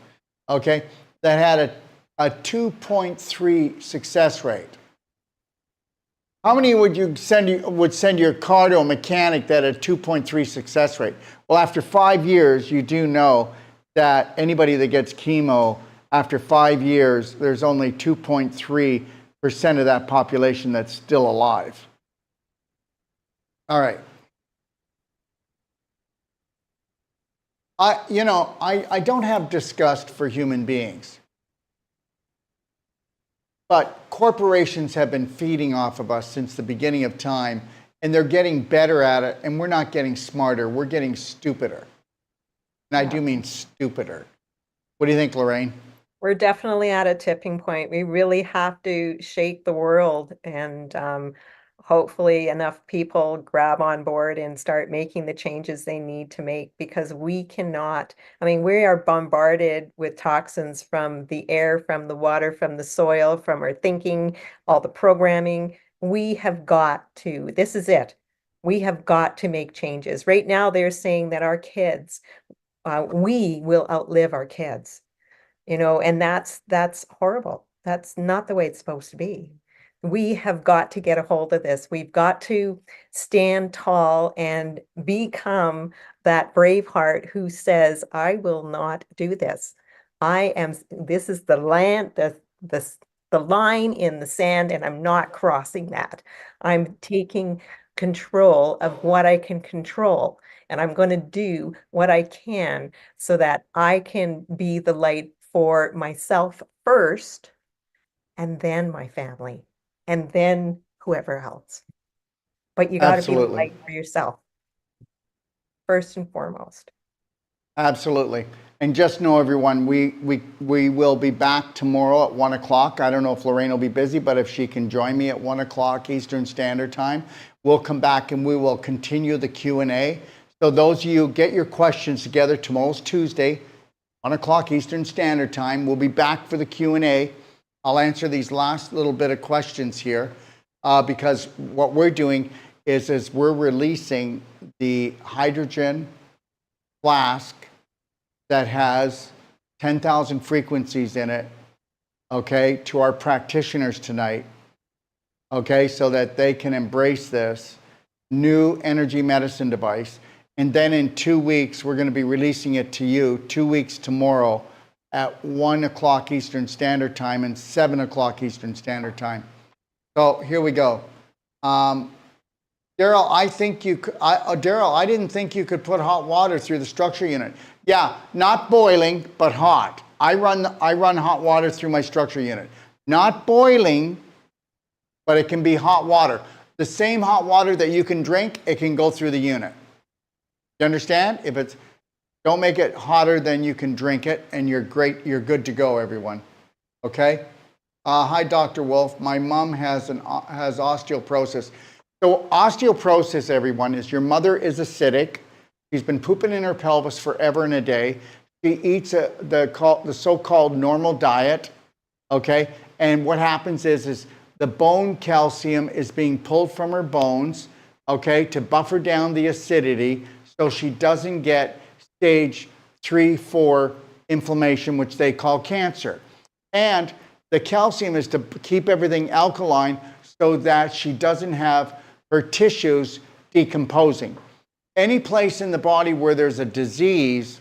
okay, that had a 2.3 success rate? How many would send your car to a mechanic that had a 2.3 success rate? Well, after 5 years, you do know that anybody that gets chemo, after 5 years, there's only 2.3% of that population that's still alive. All right. I don't have disgust for human beings. But corporations have been feeding off of us since the beginning of time, and they're getting better at it, and we're not getting smarter, we're getting stupider. And I do mean stupider. What do you think, Lorraine? We're definitely at a tipping point. We really have to shake the world, and hopefully enough people grab on board and start making the changes they need to make, because we cannot, I mean, we are bombarded with toxins from the air, from the water, from the soil, from our thinking, all the programming. We have got to, this is it. We have got to make changes. Right now, they're saying that our kids, we will outlive our kids. And that's horrible. That's not the way it's supposed to be. We have got to get a hold of this. We've got to stand tall and become that brave heart who says, I will not do this. This is the land, the line in the sand, and I'm not crossing that. I'm taking control of what I can control, and I'm going to do what I can so that I can be the light for myself first, and then my family, and then whoever else. But you got to be the Absolutely. light for yourself first and foremost. Absolutely. And just know, everyone, we will be back tomorrow at 1 o'clock. I don't know if Lorraine will be busy, but if she can join me at 1 o'clock Eastern Standard Time, we'll come back and we will continue the Q&A. So those of you, get your questions together. Tomorrow's Tuesday, 1 o'clock Eastern Standard Time. We'll be back for the Q&A. I'll answer these last little bit of questions here because what we're doing is we're releasing the hydrogen flask that has 10,000 frequencies in it, okay, to our practitioners tonight, okay, so that they can embrace this new energy medicine device. And then in 2 weeks, we're going to be releasing it to you, 2 weeks tomorrow at 1 o'clock Eastern Standard Time and 7 o'clock Eastern Standard Time. So here we go. Daryl, I didn't think you could put hot water through the structure unit. Yeah, not boiling, but hot. I run hot water through my structure unit. Not boiling, but it can be hot water. The same hot water that you can drink, it can go through the unit. You understand? Don't make it hotter than you can drink it, and you're good to go, everyone. Okay? Hi, Dr. Wolf. My mom has osteoporosis. So osteoporosis, everyone, is your mother is acidic. She's been pooping in her pelvis forever and a day. She eats the so-called normal diet, okay? And what happens is the bone calcium is being pulled from her bones, okay, to buffer down the acidity so she doesn't get stage 3, 4 inflammation, which they call cancer. And the calcium is to keep everything alkaline so that she doesn't have her tissues decomposing. Any place in the body where there's a disease,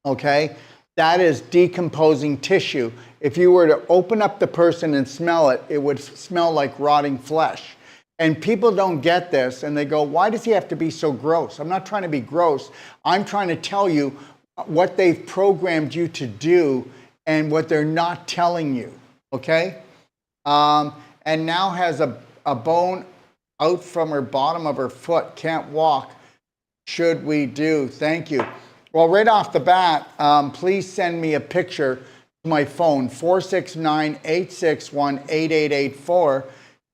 okay, that is decomposing tissue. If you were to open up the person and smell it, it would smell like rotting flesh. And people don't get this, and they go, why does he have to be so gross? I'm not trying to be gross. I'm trying to tell you what they've programmed you to do and what they're not telling you, okay? And now has a bone out from her bottom of her foot, can't walk. Should we do? Thank you. Well, right off the bat, please send me a picture my phone, 469-861-8884.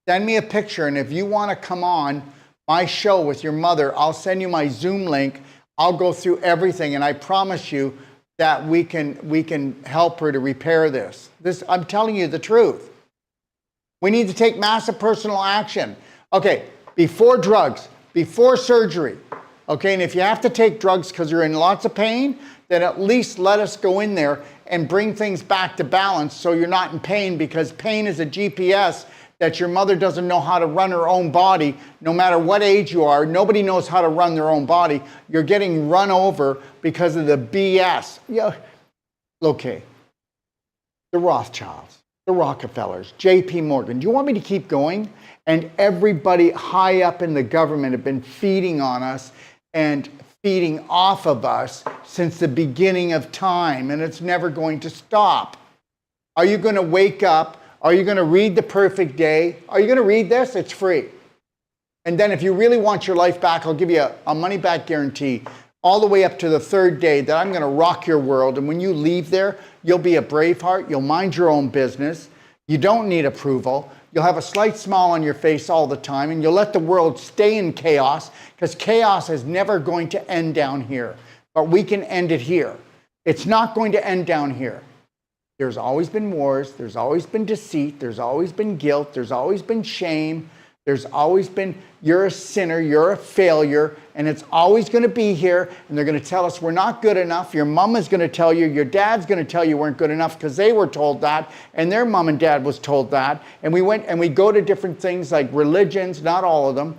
Send me a picture, and if you want to come on my show with your mother, I'll send you my Zoom link. I'll go through everything, and I promise you that we can help her to repair this. I'm telling you the truth. We need to take massive personal action. Okay, before drugs, before surgery, okay, and if you have to take drugs because you're in lots of pain, then at least let us go in there and bring things back to balance so you're not in pain, because pain is a GPS that your mother doesn't know how to run her own body. No matter what age you are, nobody knows how to run their own body. You're getting run over because of the BS. Yeah. Okay. The Rothschilds, the Rockefellers, JP Morgan. Do you want me to keep going? And everybody high up in the government have been feeding on us and feeding off of us since the beginning of time, and it's never going to stop. Are you going to wake up? Are you going to read The Perfect Day? Are you going to read this? It's free. And then if you really want your life back, I'll give you a money-back guarantee all the way up to the third day that I'm going to rock your world. And when you leave there, you'll be a braveheart. You'll mind your own business. You don't need approval. You'll have a slight smile on your face all the time, and you'll let the world stay in chaos, because chaos is never going to end down here. But we can end it here. It's not going to end down here. There's always been wars, there's always been deceit, there's always been guilt, there's always been shame, there's always been, you're a sinner, you're a failure, and it's always going to be here, and they're going to tell us we're not good enough. Your mom is going to tell you, your dad's going to tell you weren't good enough because they were told that, and their mom and dad was told that, and we go to different things like religions, not all of them,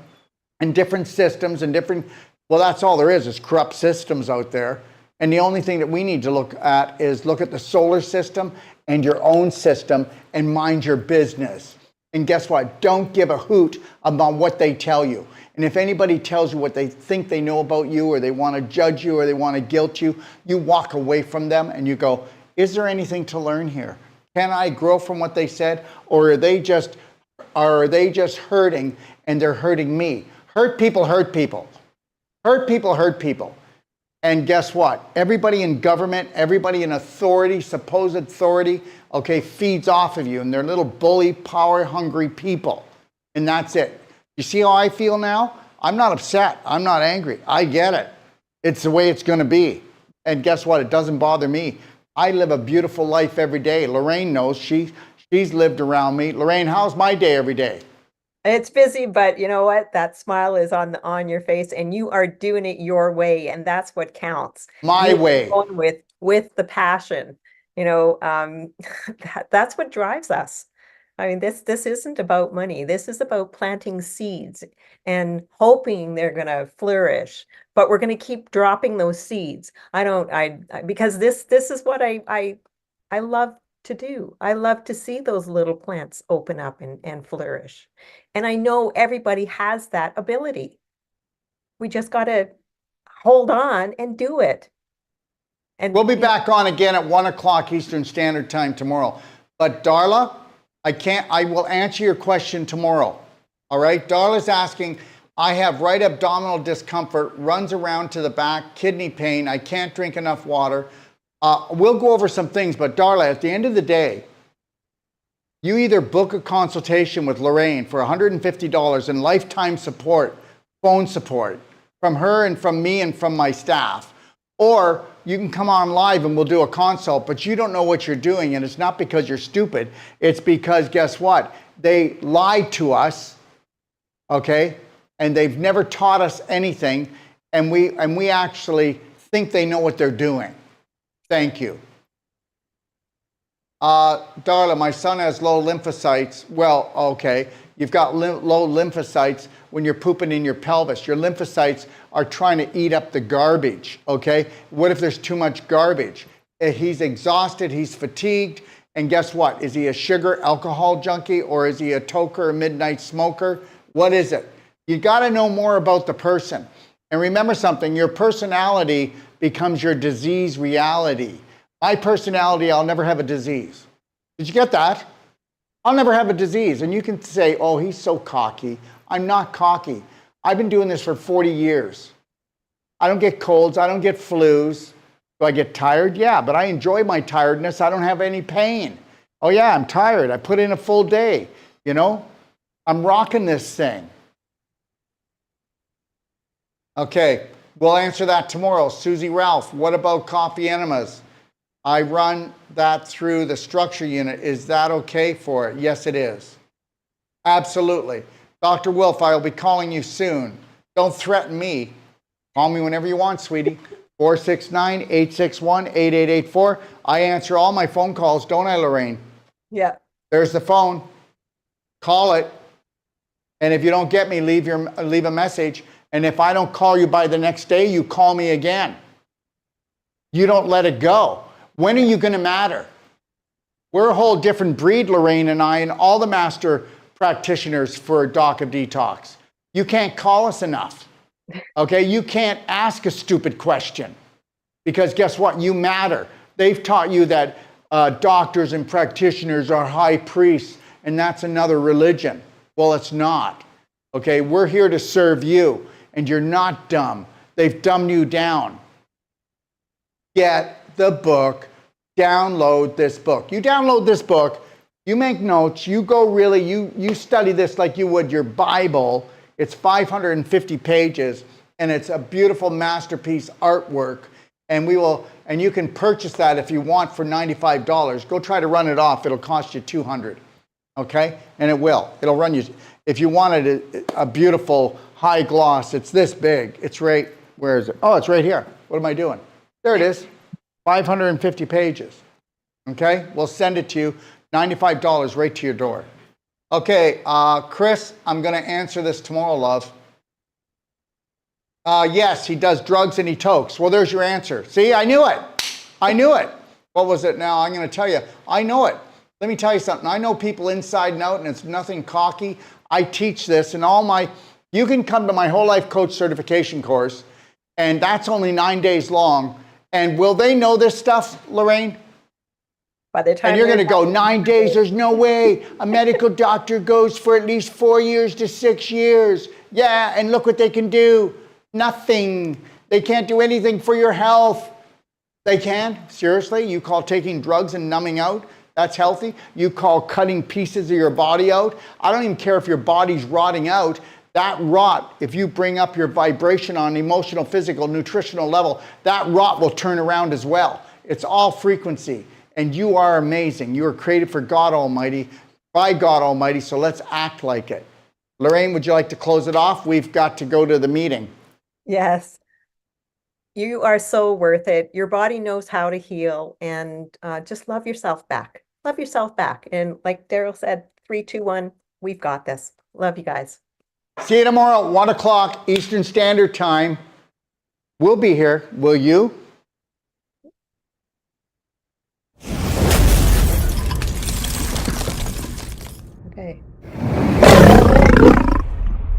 and different systems and different, well, that's all there is corrupt systems out there. And the only thing that we need to look at is look at the solar system and your own system and mind your business. And guess what? Don't give a hoot about what they tell you. And if anybody tells you what they think they know about you, or they want to judge you, or they want to guilt you, you walk away from them and you go, is there anything to learn here? Can I grow from what they said? Or are they just hurting and they're hurting me? Hurt people hurt people. Hurt people hurt people. And guess what? Everybody in government, everybody in authority, supposed authority, okay, feeds off of you. And they're little bully, power-hungry people. And that's it. You see how I feel now? I'm not upset. I'm not angry. I get it. It's the way it's going to be. And guess what? It doesn't bother me. I live a beautiful life every day. Lorraine knows. She's lived around me. Lorraine, how's my day every day? It's busy, but you know what? That smile is on your face, and you are doing it your way, and that's what counts. My You're way. going with the passion. That's what drives us. I mean, this isn't about money. This is about planting seeds and hoping they're going to flourish. But we're going to keep dropping those seeds. Because this is what I love to do. I love to see those little plants open up and flourish. And I know everybody has that ability. We just got to hold on and do it. And we'll be back on again at 1 o'clock Eastern Standard Time tomorrow. But Darla, I will answer your question tomorrow. All right? Darla's asking, I have right abdominal discomfort, runs around to the back, kidney pain, I can't drink enough water. We'll go over some things, but Darla, at the end of the day, you either book a consultation with Lorraine for $150 and lifetime support, phone support, from her and from me and from my staff, or you can come on live and we'll do a consult, but you don't know what you're doing, and it's not because you're stupid. It's because, guess what? They lied to us, okay? And they've never taught us anything, and we actually think they know what they're doing. Thank you. Darla, my son has low lymphocytes. Well, okay, you've got low lymphocytes when you're pooping in your pelvis. Your lymphocytes are trying to eat up the garbage, okay? What if there's too much garbage? He's exhausted, he's fatigued, and guess what? Is he a sugar alcohol junkie, or is he a toker, a midnight smoker? What is it? You gotta know more about the person. And remember something, your personality becomes your disease reality. My personality, I'll never have a disease. Did you get that? I'll never have a disease. And you can say, oh, he's so cocky. I'm not cocky. I've been doing this for 40 years. I don't get colds. I don't get flus. Do I get tired? Yeah, but I enjoy my tiredness. I don't have any pain. Oh yeah, I'm tired. I put in a full day, you know? I'm rocking this thing. Okay, we'll answer that tomorrow. Susie Ralph, what about coffee enemas? I run that through the structure unit. Is that okay for it? Yes, it is. Absolutely. Dr. Wilf, I'll be calling you soon. Don't threaten me. Call me whenever you want, sweetie. 469-861-8884. I answer all my phone calls, don't I, Lorraine? Yeah. There's the phone. Call it. And if you don't get me, leave a message. And if I don't call you by the next day, you call me again. You don't let it go. When are you going to matter? We're a whole different breed, Lorraine and I, and all the master practitioners for Doc of Detox. You can't call us enough. Okay? You can't ask a stupid question. Because guess what? You matter. They've taught you that doctors and practitioners are high priests, and that's another religion. Well, it's not. Okay? We're here to serve you, and you're not dumb. They've dumbed you down. Get the book. Download this book. You download this book, you make notes, you go really, you study this like you would your Bible. It's 550 pages, and it's a beautiful masterpiece artwork. And you can purchase that if you want for $95. Go try to run it off. It'll cost you $200. Okay? And it will. It'll run you. If you wanted a beautiful high gloss, it's this big. It's right, where is it? Oh, it's right here. What am I doing? There it is. 550 pages. Okay? We'll send it to you. $95 right to your door. Okay, Chris, I'm going to answer this tomorrow, love. Yes, he does drugs and he tokes. Well, there's your answer. See, I knew it. I knew it. What was it now? I'm going to tell you. I know it. Let me tell you something. I know people inside and out, and it's nothing cocky. I teach this, and you can come to my Whole Life Coach certification course, and that's only 9 days long. And will they know this stuff, Lorraine? By the time and you're going to go 9 days, there's no way. A medical doctor goes for at least 4 years to 6 years. Yeah, and look what they can do. Nothing. They can't do anything for your health. They can? Seriously? You call taking drugs and numbing out? That's healthy? You call cutting pieces of your body out? I don't even care if your body's rotting out. That rot, if you bring up your vibration on emotional, physical, nutritional level, that rot will turn around as well. It's all frequency. And you are amazing. You are created for God Almighty, by God Almighty, so let's act like it. Lorraine, would you like to close it off? We've got to go to the meeting. Yes. You are so worth it. Your body knows how to heal, and just love yourself back. Love yourself back. And like Daryl said, 3, 2, 1, we've got this. Love you guys. See you tomorrow at 1 o'clock Eastern Standard Time. We'll be here. Will you?